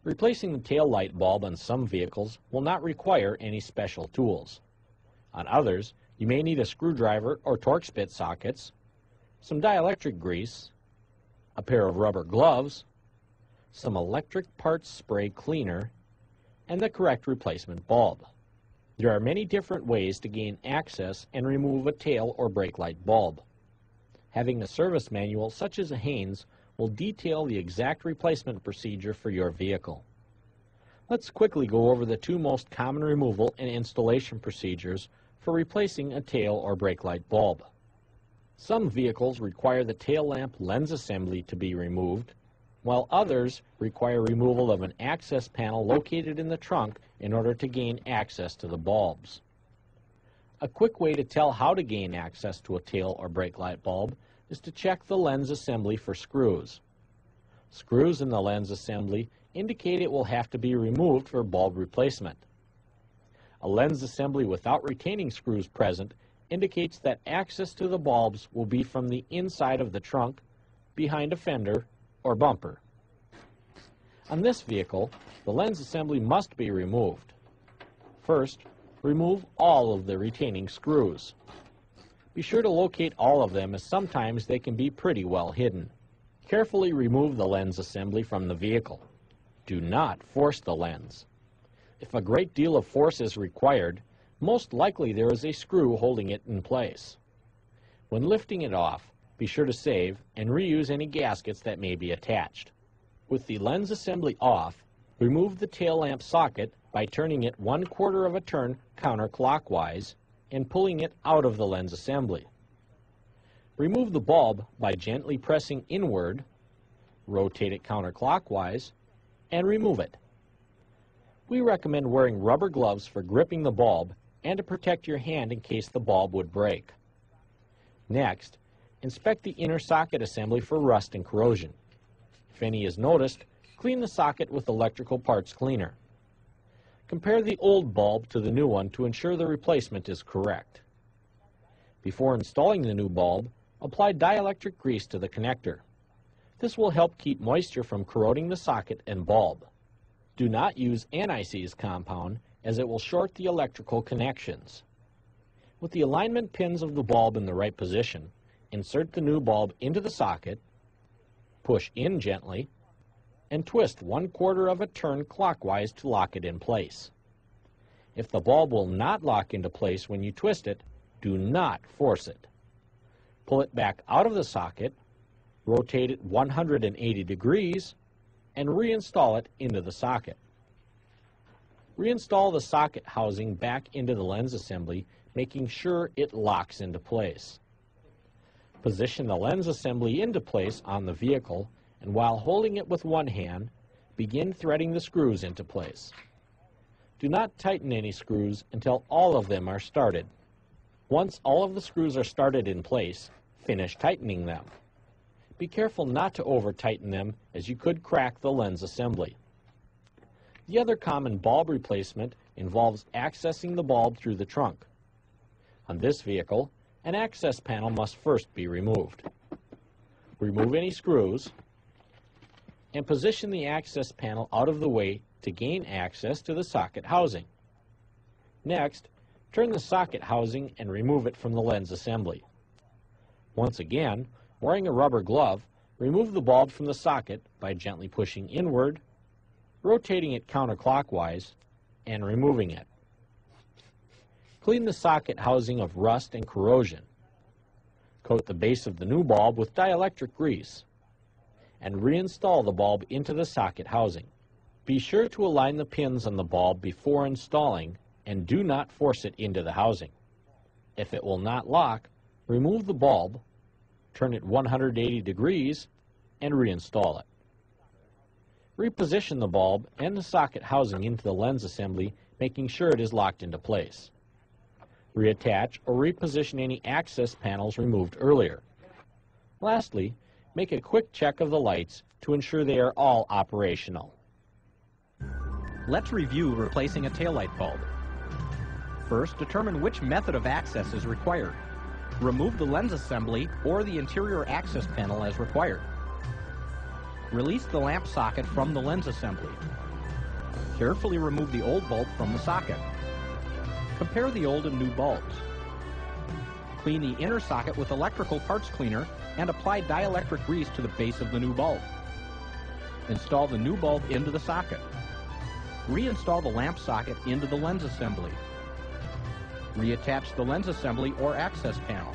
Replacing the tail light bulb on some vehicles will not require any special tools. On others, you may need a screwdriver or Torx bit sockets, some dielectric grease, a pair of rubber gloves, some electric parts spray cleaner, and the correct replacement bulb. There are many different ways to gain access and remove a tail or brake light bulb. Having a service manual such as a Haynes will detail the exact replacement procedure for your vehicle. Let's quickly go over the two most common removal and installation procedures for replacing a tail or brake light bulb. Some vehicles require the tail lamp lens assembly to be removed, while others require removal of an access panel located in the trunk in order to gain access to the bulbs. A quick way to tell how to gain access to a tail or brake light bulb is to check the lens assembly for screws. Screws in the lens assembly indicate it will have to be removed for bulb replacement. A lens assembly without retaining screws present indicates that access to the bulbs will be from the inside of the trunk, behind a fender, or bumper. On this vehicle, the lens assembly must be removed. First, remove all of the retaining screws. Be sure to locate all of them, as sometimes they can be pretty well hidden. Carefully remove the lens assembly from the vehicle. Do not force the lens. If a great deal of force is required, most likely there is a screw holding it in place. When lifting it off, be sure to save and reuse any gaskets that may be attached. With the lens assembly off, remove the tail lamp socket by turning it 1/4 of a turn counterclockwise and pulling it out of the lens assembly. Remove the bulb by gently pressing inward, rotate it counterclockwise, and remove it. We recommend wearing rubber gloves for gripping the bulb and to protect your hand in case the bulb would break. Next, inspect the inner socket assembly for rust and corrosion. If any is noticed, clean the socket with electrical parts cleaner. Compare the old bulb to the new one to ensure the replacement is correct. Before installing the new bulb, apply dielectric grease to the connector. This will help keep moisture from corroding the socket and bulb. Do not use anti-seize compound, as it will short the electrical connections. With the alignment pins of the bulb in the right position, insert the new bulb into the socket, push in gently, and twist 1/4 of a turn clockwise to lock it in place. If the bulb will not lock into place when you twist it, do not force it. Pull it back out of the socket, rotate it 180 degrees, and reinstall it into the socket. Reinstall the socket housing back into the lens assembly, making sure it locks into place. Position the lens assembly into place on the vehicle, and while holding it with one hand, begin threading the screws into place. Do not tighten any screws until all of them are started. Once all of the screws are started in place, finish tightening them. Be careful not to over-tighten them, as you could crack the lens assembly. The other common bulb replacement involves accessing the bulb through the trunk. On this vehicle, an access panel must first be removed. Remove any screws and position the access panel out of the way to gain access to the socket housing. Next, turn the socket housing and remove it from the lens assembly. Once again, wearing a rubber glove, remove the bulb from the socket by gently pushing inward, rotating it counterclockwise, and removing it. Clean the socket housing of rust and corrosion. Coat the base of the new bulb with dielectric grease, and reinstall the bulb into the socket housing. Be sure to align the pins on the bulb before installing, and do not force it into the housing. If it will not lock, remove the bulb, turn it 180 degrees, and reinstall it. Reposition the bulb and the socket housing into the lens assembly, making sure it is locked into place. Reattach or reposition any access panels removed earlier. Lastly, make a quick check of the lights to ensure they are all operational. Let's review replacing a taillight bulb. First, determine which method of access is required. Remove the lens assembly or the interior access panel as required. Release the lamp socket from the lens assembly. Carefully remove the old bulb from the socket. Compare the old and new bulbs. Clean the inner socket with electrical parts cleaner and apply dielectric grease to the base of the new bulb. Install the new bulb into the socket. Reinstall the lamp socket into the lens assembly. Reattach the lens assembly or access panel.